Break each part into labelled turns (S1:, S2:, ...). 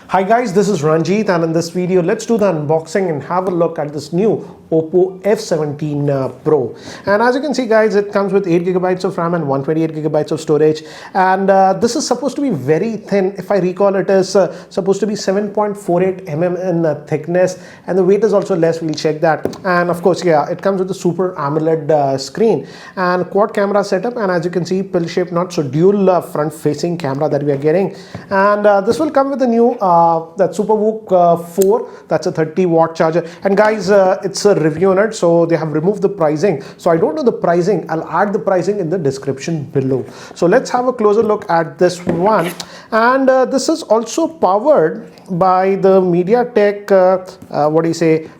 S1: Hi guys, this is Ranjit, and in this video let's do the unboxing and have a look at this new OPPO F17 Pro. And as you can see guys, it comes with 8GB of RAM and 128GB of storage, and this is supposed to be very thin. If I recall, it is supposed to be 7.48 mm in thickness, and the weight is also less. We'll check that. And of course, yeah, it comes with a super AMOLED screen and quad camera setup, and as you can see, pill shaped notch, so dual front facing camera that we are getting. And this will come with a new that Super VOOC 4, that's a 30-watt charger. And guys, it's a review on it, so they have removed the pricing, so I don't know the pricing. I'll add the pricing in the description below. So let's have a closer look at this one. And this is also powered by the Mediatek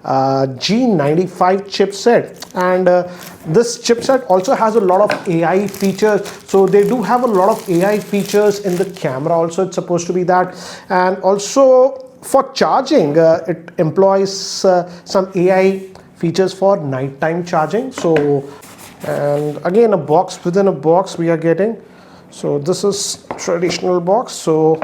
S1: G95 chipset, and this chipset also has a lot of AI features. So they do have a lot of AI features in the camera also, it's supposed to be that. And also for charging, it employs some AI features for nighttime charging. So, and again, a box within a box we are getting. So this is traditional box. So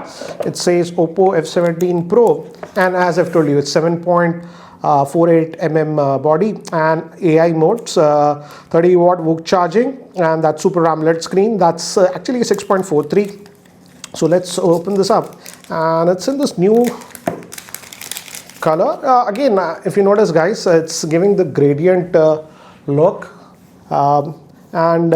S1: it says OPPO F17 Pro, and as I've told you, it's 7.48 mm body and AI modes, 30-watt VOOC charging, and that Super AMOLED screen. That's actually 6.43. So let's open this up, and it's in this new color. Again, if you notice guys, it's giving the gradient look, and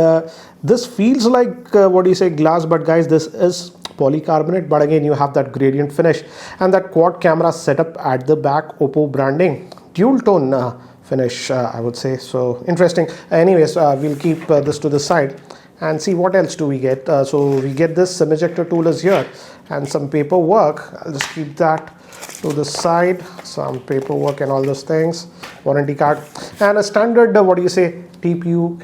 S1: this feels like glass, but guys, this is polycarbonate, but again you have that gradient finish and that quad camera setup at the back, OPPO branding, dual tone finish, I would say. So interesting. Anyways, we'll keep this to the side and see what else do we get. So we get this SIM ejector tool is here, and some paperwork. I'll just keep that to the side, some paperwork and all those things, warranty card, and a standard TPU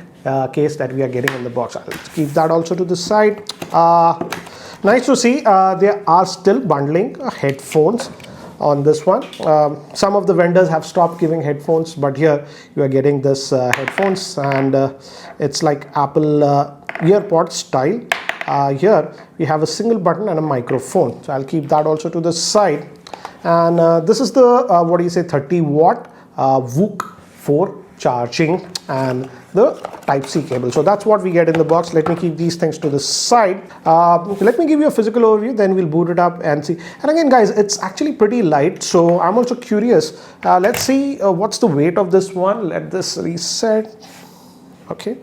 S1: case that we are getting in the box. I'll keep that also to the side. Nice to see they are still bundling headphones on this one. Some of the vendors have stopped giving headphones, but here you are getting this headphones, and it's like Apple EarPod style. Here we have a single button and a microphone, so I'll keep that also to the side. And this is the 30-watt VOOC 4 charging and the Type-C cable. So that's what we get in the box. Let me keep these things to the side. Let me give you a physical overview, then we'll boot it up and see. And again guys, it's actually pretty light, so I'm also curious. Let's see what's the weight of this one. Let this reset. Okay,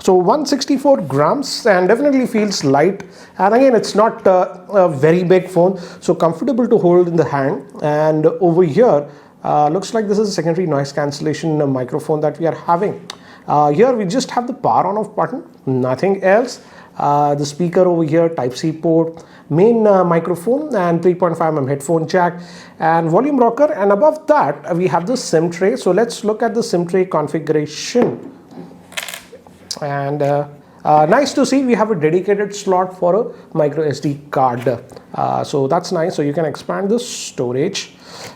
S1: so 164 grams, and definitely feels light. And again, it's not a very big phone, so comfortable to hold in the hand. And over here, looks like this is a secondary noise cancellation microphone that we are having. Here we just have the power on off button, nothing else. The speaker over here, Type-C port, main microphone, and 3.5 mm headphone jack, and volume rocker. And above that we have the SIM tray. So let's look at the SIM tray configuration. And nice to see we have a dedicated slot for a micro SD card. So that's nice. So you can expand the storage.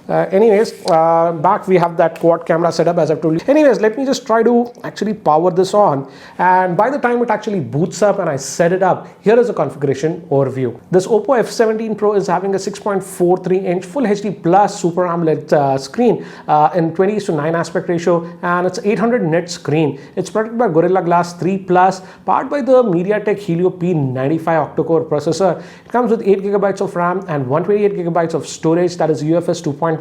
S1: Anyways, back we have that quad camera setup, as I've told you. Anyways, let me just try to actually power this on, and by the time it actually boots up and I set it up, here is a configuration overview. This OPPO F17 Pro is having a 6.43-inch Full HD Plus Super AMOLED screen in 20:9 aspect ratio, and it's 800 nit screen. It's protected by Gorilla Glass 3 Plus, powered by the Mediatek Helio P95 octa-core processor. It comes with 8GB of RAM and 128GB of storage, that is UFS 2.1.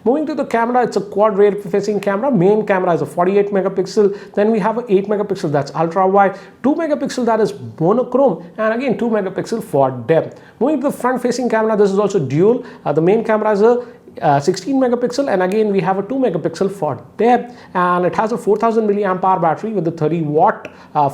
S1: Moving to the camera, it's a quad rear facing camera. Main camera is a 48 megapixel. Then we have a 8 megapixel, that's ultra wide, 2 megapixel, that is monochrome, and again 2 megapixel for depth. Moving to the front facing camera, this is also dual. The main camera is a 16 megapixel, and again we have a 2 megapixel for depth, and it has a 4000 milliamp hour battery with a 30-watt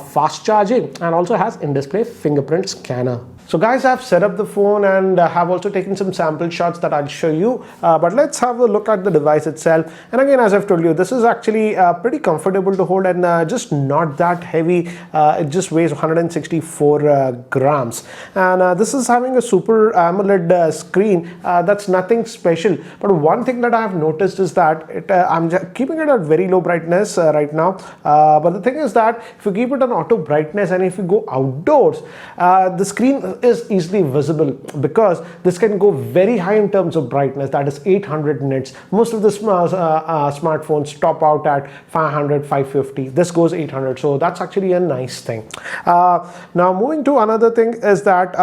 S1: fast charging, and also has in-display fingerprint scanner. So guys, I've set up the phone and have also taken some sample shots that I'll show you, but let's have a look at the device itself. And again, as I've told you, this is actually pretty comfortable to hold and just not that heavy. It just weighs 164 grams, and this is having a Super AMOLED screen. That's nothing special, but one thing that I have noticed is that I'm keeping it at very low brightness right now, but the thing is that if you keep it on auto brightness and if you go outdoors, the screen is easily visible because this can go very high in terms of brightness, that is 800 nits. Most of the smartphones top out at 500, 550. This goes 800, so that's actually a nice thing. Now moving to another thing is that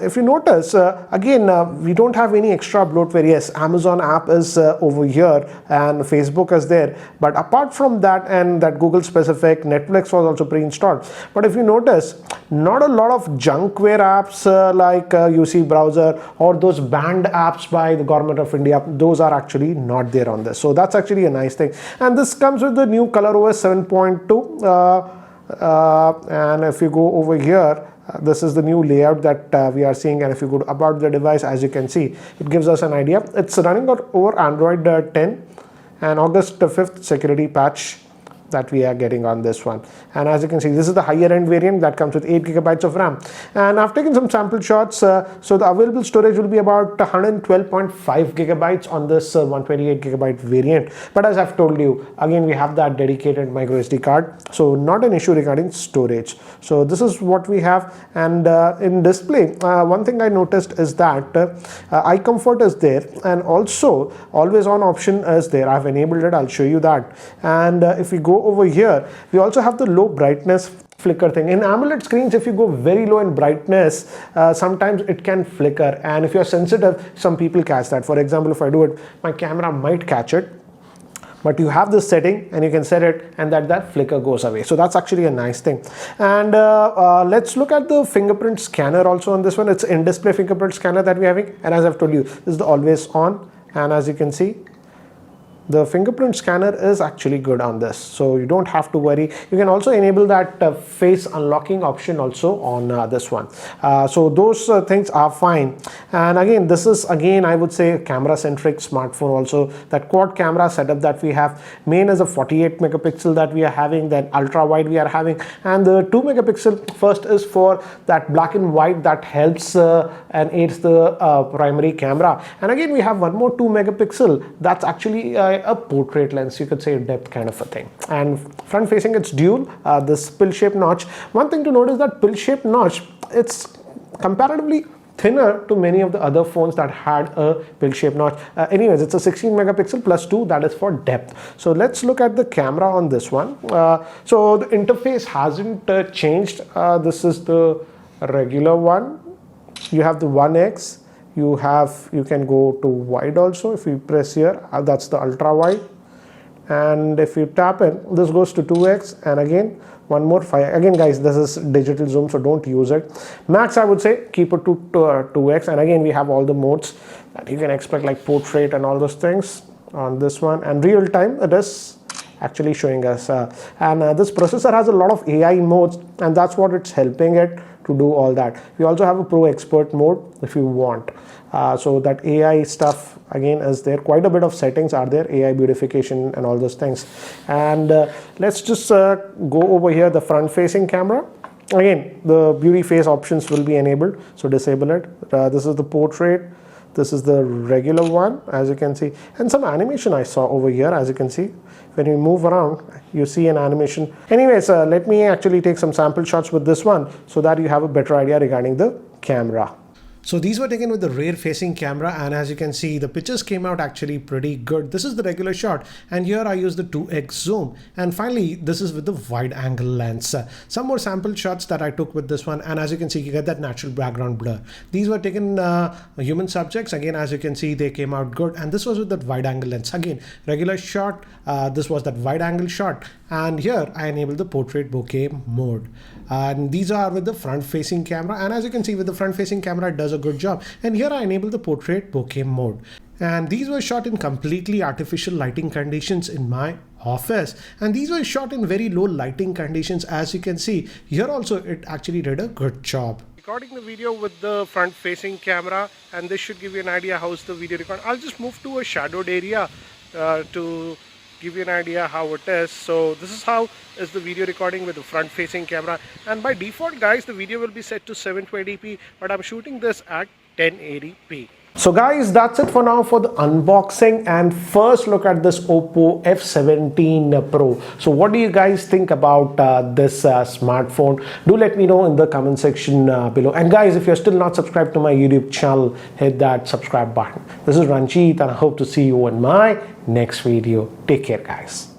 S1: if you notice, again, we don't have any extra bloatware. Yes, Amazon app is over here and Facebook is there, but apart from that, and that Google specific, Netflix was also pre-installed. But if you notice, not a lot of junkware apps like UC browser or those banned apps by the government of India, those are actually not there on this. So that's actually a nice thing. And this comes with the new ColorOS 7.2. And if you go over here, this is the new layout that we are seeing, and if you go to about the device, as you can see, it gives us an idea. It's running over Android 10 and August 5th security patch that we are getting on this one. And as you can see, this is the higher end variant that comes with 8 gigabytes of RAM. And I've taken some sample shots. So the available storage will be about 112.5 gigabytes on this 128 gigabyte variant. But as I've told you, again, we have that dedicated micro SD card, so not an issue regarding storage. So this is what we have. And in display, one thing I noticed is that eye comfort is there, and also always on option is there. I've enabled it, I'll show you that. And if we go over here, we also have the low brightness flicker thing. In AMOLED screens, if you go very low in brightness, sometimes it can flicker, and if you're sensitive, some people catch that. For example, if I do it, my camera might catch it, but you have this setting and you can set it, and that flicker goes away. So that's actually a nice thing. And let's look at the fingerprint scanner also on this one. It's in-display fingerprint scanner that we're having, and as I've told you, this is the always on, and as you can see, the fingerprint scanner is actually good on this, so you don't have to worry. You can also enable that face unlocking option also on this one. So those things are fine. And again, this is again, I would say, a camera centric smartphone also. That quad camera setup that we have, main is a 48 megapixel that we are having, then ultra wide we are having, and the 2 megapixel first is for that black and white that helps and aids the primary camera. And again, we have one more 2 megapixel that's actually a portrait lens, you could say, depth kind of a thing. And front facing, it's dual, this pill shaped notch. One thing to note is that pill shaped notch, it's comparatively thinner to many of the other phones that had a pill shaped notch. Anyways, it's a 16 megapixel plus 2, that is for depth. So let's look at the camera on this one. So the interface hasn't changed. This is the regular one. You have the 1x. You can go to wide also. If you press here, that's the ultra wide, and if you tap in, this goes to 2x, and again one more 5. Again guys, this is digital zoom, so don't use it. Max, I would say, keep it to 2x, and again we have all the modes that you can expect, like portrait and all those things on this one, and real time it is actually showing us. And this processor has a lot of AI modes, and that's what it's helping it to do all that. We also have a pro expert mode if you want. So that AI stuff again is there. Quite a bit of settings are there, AI beautification and all those things. And let's just go over here, the front facing camera. Again, the beauty face options will be enabled, so disable it. This is the portrait. This is the regular one, as you can see, and some animation I saw over here. As you can see, when you move around, you see an animation. Anyways, let me actually take some sample shots with this one so that you have a better idea regarding the camera. So these were taken with the rear facing camera, and as you can see, the pictures came out actually pretty good. This is the regular shot, and here I use the 2x zoom, and finally this is with the wide angle lens. Some more sample shots that I took with this one, and as you can see, you get that natural background blur. These were taken human subjects. Again, as you can see, they came out good, and this was with that wide angle lens. Again, regular shot, this was that wide angle shot, and here I enabled the portrait bokeh mode. And these are with the front facing camera, and as you can see, with the front facing camera it does a good job. And here I enable the portrait bokeh mode, and these were shot in completely artificial lighting conditions in my office, and these were shot in very low lighting conditions. As you can see here also, it actually did a good job. Recording the video with the front facing camera, and this should give you an idea how's the video record. I'll just move to a shadowed area to give you an idea how it is. So this is how is the video recording with the front facing camera, and by default guys, the video will be set to 720p, but I'm shooting this at 1080p. So guys, that's it for now for the unboxing and first look at this OPPO F17 Pro. So what do you guys think about this smartphone? Do let me know in the comment section below. And guys, if you're still not subscribed to my YouTube channel, hit that subscribe button. This is Ranjit and I hope to see you in my next video. Take care guys.